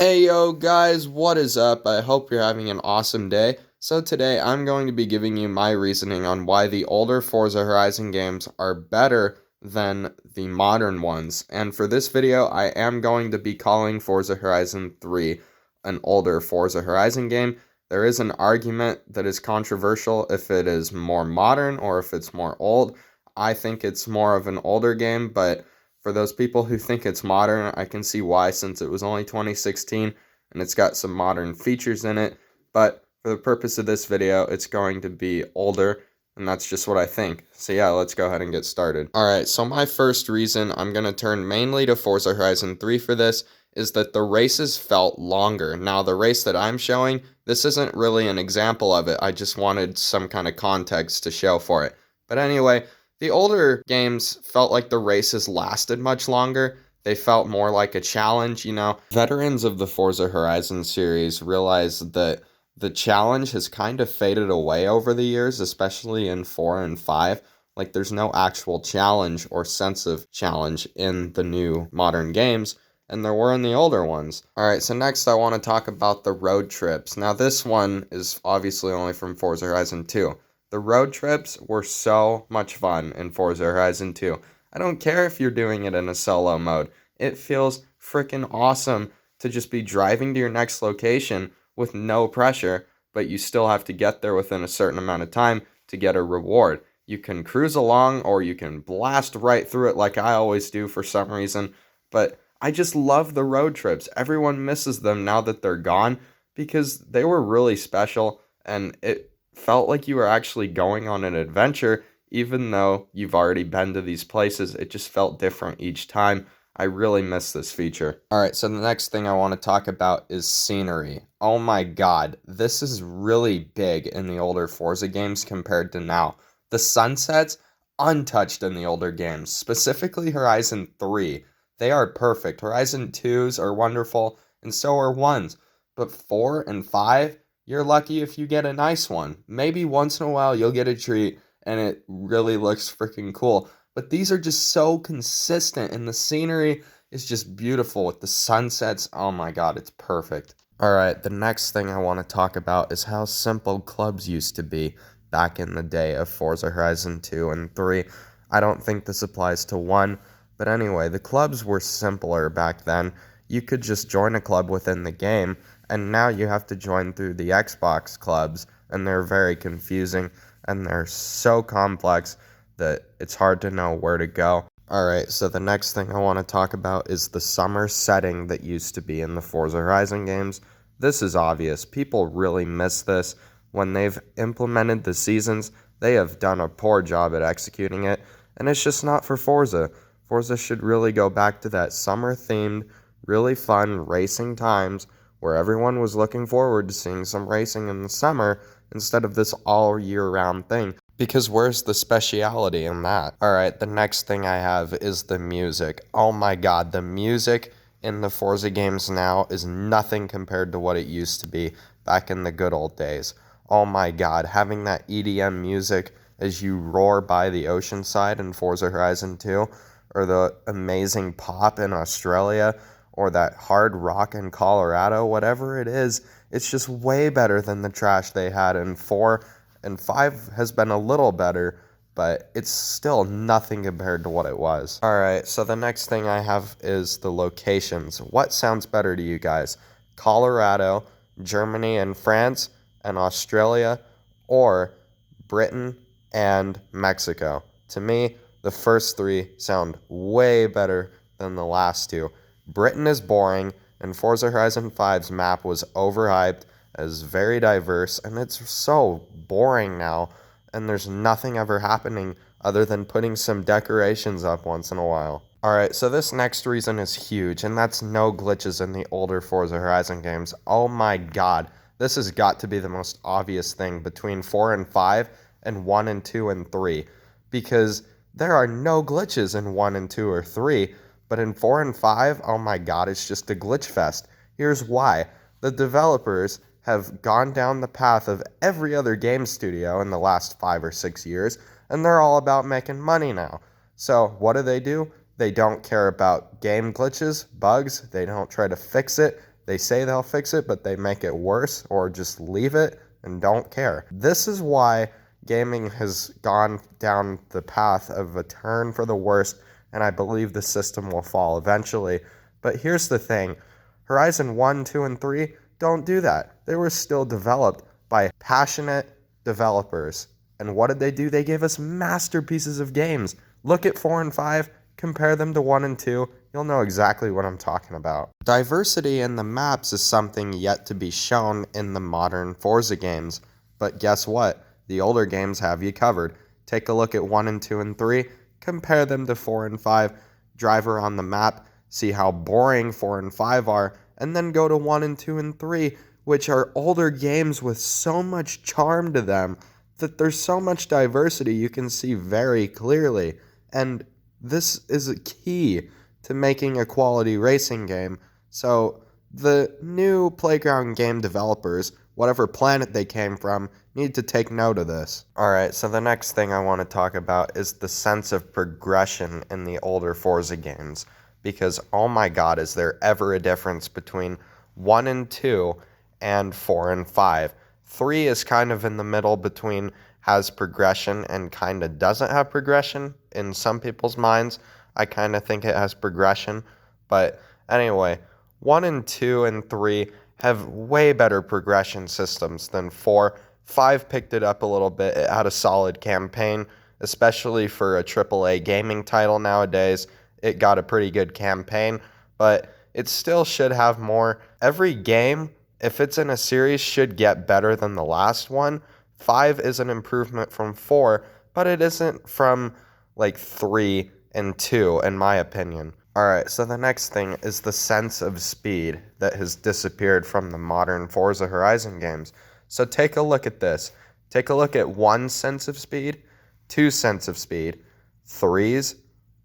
Hey yo guys, what is up? I hope you're having an awesome day. So today I'm going to be giving you my reasoning on why the older Forza Horizon games are better than the modern ones. And for this video, I am going to be calling Forza Horizon 3 an older Forza Horizon game. There is an argument that is controversial if it is more modern or if it's more old. I think it's more of an older game, but for those people who think it's modern, I can see why, since it was only 2016 and it's got some modern features in it. But for the purpose of this video, it's going to be older, and that's just what I think. So yeah, let's go ahead and get started. Alright, so my first reason I'm going to turn mainly to Forza Horizon 3 for this is that the races felt longer. Now, the race that I'm showing, this isn't really an example of it. I just wanted some kind of context to show for it. But anyway, the older games felt like the races lasted much longer. They felt more like a challenge, you know. Veterans of the Forza Horizon series realized that the challenge has kind of faded away over the years, especially in 4 and 5. Like, there's no actual challenge or sense of challenge in the new modern games, and there were in the older ones. Alright, so next I want to talk about the road trips. Now, this one is obviously only from Forza Horizon 2. The road trips were so much fun in Forza Horizon 2. I don't care if you're doing it in a solo mode. It feels freaking awesome to just be driving to your next location with no pressure, but you still have to get there within a certain amount of time to get a reward. You can cruise along or you can blast right through it like I always do for some reason, but I just love the road trips. Everyone misses them now that they're gone because they were really special, and it felt like you were actually going on an adventure, even though you've already been to these places. It just felt different each time. I really miss this feature. Alright, so the next thing I want to talk about is scenery. Oh my god, this is really big in the older Forza games compared to now. The sunsets, untouched in the older games, specifically Horizon 3. They are perfect. Horizon 2s are wonderful, and so are 1s. But 4 and 5, you're lucky if you get a nice one. Maybe once in a while you'll get a treat and it really looks freaking cool. But these are just so consistent, and the scenery is just beautiful with the sunsets. Oh my god, it's perfect. Alright, the next thing I want to talk about is how simple clubs used to be back in the day of Forza Horizon 2 and 3. I don't think this applies to 1, but anyway, the clubs were simpler back then. You could just join a club within the game, and now you have to join through the Xbox clubs, and they're very confusing, and they're so complex that it's hard to know where to go. Alright, so the next thing I want to talk about is the summer setting that used to be in the Forza Horizon games. This is obvious. People really miss this. When they've implemented the seasons, they have done a poor job at executing it, and it's just not for Forza. Forza should really go back to that summer-themed, really fun racing times where everyone was looking forward to seeing some racing in the summer instead of this all year round thing. Because where's the speciality in that? Alright, the next thing I have is the music. Oh my god, the music in the Forza games now is nothing compared to what it used to be back in the good old days. Oh my god, having that EDM music as you roar by the ocean side in Forza Horizon 2, or the amazing pop in Australia, or that hard rock in Colorado, whatever it is, it's just way better than the trash they had in 4, and 5 has been a little better, but it's still nothing compared to what it was. Alright, so the next thing I have is the locations. What sounds better to you guys? Colorado, Germany and France, and Australia, or Britain and Mexico? To me, the first three sound way better than the last two. Britain is boring, and Forza Horizon 5's map was overhyped as very diverse, and it's so boring now, and there's nothing ever happening other than putting some decorations up once in a while. Alright, so this next reason is huge, and that's no glitches in the older Forza Horizon games. Oh my god, this has got to be the most obvious thing between 4 and 5 and 1 and 2 and 3, because there are no glitches in 1 and 2 or 3, but in 4 and 5, oh my god, it's just a glitch fest. Here's why. The developers have gone down the path of every other game studio in the last 5 or 6 years, and they're all about making money now. So what do? They don't care about game glitches, bugs, they don't try to fix it, They say they'll fix it, but they make it worse or just leave it and don't care. This is why gaming has gone down the path of a turn for the worst, and I believe the system will fall eventually. But here's the thing. Horizon 1, 2, and 3 don't do that. They were still developed by passionate developers. And what did they do? They gave us masterpieces of games. Look at 4 and 5, compare them to 1 and 2. You'll know exactly what I'm talking about. Diversity in the maps is something yet to be shown in the modern Forza games. But guess what? The older games have you covered. Take a look at 1 and 2 and 3, compare them to 4 and 5, drive around the map, see how boring 4 and 5 are, and then go to 1 and 2 and 3, which are older games with so much charm to them that there's so much diversity you can see very clearly. And this is a key to making a quality racing game. So the new Playground game developers, whatever planet they came from, need to take note of this. Alright, so the next thing I want to talk about is the sense of progression in the older Forza games. Because, oh my god, is there ever a difference between 1 and 2 and 4 and 5. 3 is kind of in the middle between has progression and kind of doesn't have progression. In some people's minds, I kind of think it has progression. But anyway, 1 and 2 and 3 have way better progression systems than 4. 5 picked it up a little bit. It had a solid campaign, especially for a AAA gaming title nowadays. It got a pretty good campaign, but it still should have more. Every game, if it's in a series, should get better than the last one. 5 is an improvement from 4, but it isn't from like 3 and 2, in my opinion. Alright, so the next thing is the sense of speed that has disappeared from the modern Forza Horizon games. So take a look at this. Take a look at 1 sense of speed, 2 sense of speed, 3s,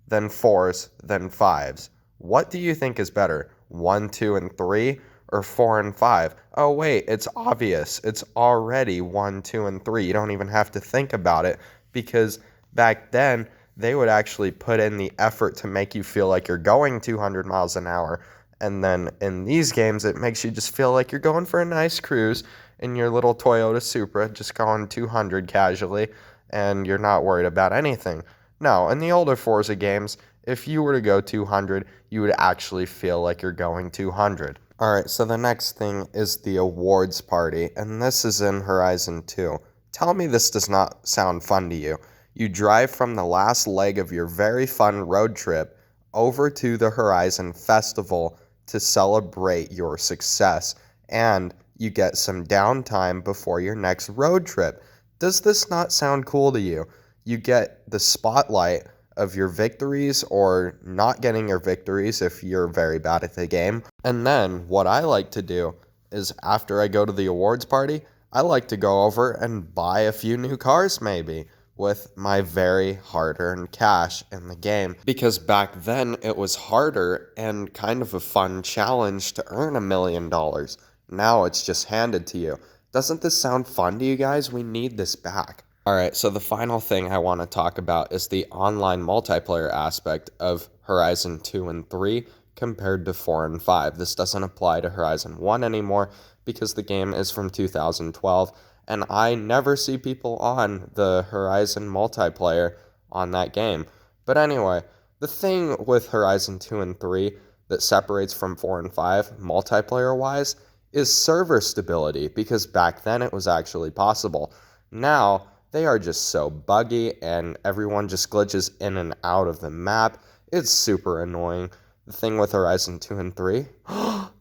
then 4s, then 5s. What do you think is better, 1, 2, and 3, or 4 and 5? Oh wait, it's obvious. It's already 1, 2, and 3. You don't even have to think about it, because back then, they would actually put in the effort to make you feel like you're going 200 miles an hour. And then in these games, it makes you just feel like you're going for a nice cruise in your little Toyota Supra, just going 200 casually, and you're not worried about anything. No, in the older Forza games, if you were to go 200, you would actually feel like you're going 200. Alright, so the next thing is the awards party, and this is in Horizon 2. Tell me this does not sound fun to you. You drive from the last leg of your very fun road trip over to the Horizon Festival to celebrate your success, and you get some downtime before your next road trip. Does this not sound cool to you? You get the spotlight of your victories or not getting your victories if you're very bad at the game. And then what I like to do is after I go to the awards party, I like to go over and buy a few new cars maybe with my very hard-earned cash in the game. Because back then it was harder and kind of a fun challenge to earn $1 million. Now it's just handed to you. Doesn't this sound fun to you guys? We need this back. Alright, so the final thing I want to talk about is the online multiplayer aspect of Horizon 2 and 3 compared to 4 and 5. This doesn't apply to Horizon 1 anymore because the game is from 2012, and I never see people on the Horizon multiplayer on that game. But anyway, the thing with Horizon 2 and 3 that separates from 4 and 5 multiplayer-wise is server stability, because back then it was actually possible. Now, they are just so buggy, and everyone just glitches in and out of the map. It's super annoying. The thing with Horizon 2 and 3,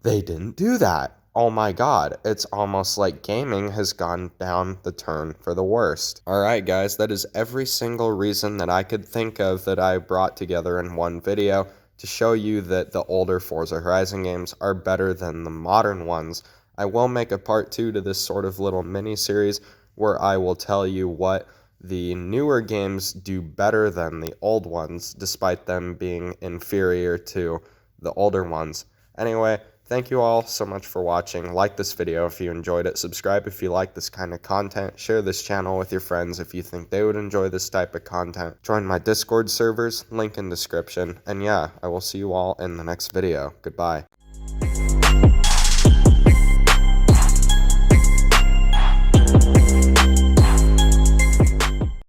they didn't do that. Oh my god, it's almost like gaming has gone down the turn for the worst. Alright guys, that is every single reason that I could think of that I brought together in one video to show you that the older Forza Horizon games are better than the modern ones. I will make a part 2 to this sort of little mini-series where I will tell you what the newer games do better than the old ones, despite them being inferior to the older ones. Anyway, thank you all so much for watching. Like this video if you enjoyed it. Subscribe if you like this kind of content. Share this channel with your friends if you think they would enjoy this type of content. Join my Discord servers, link in description. And yeah, I will see you all in the next video. Goodbye.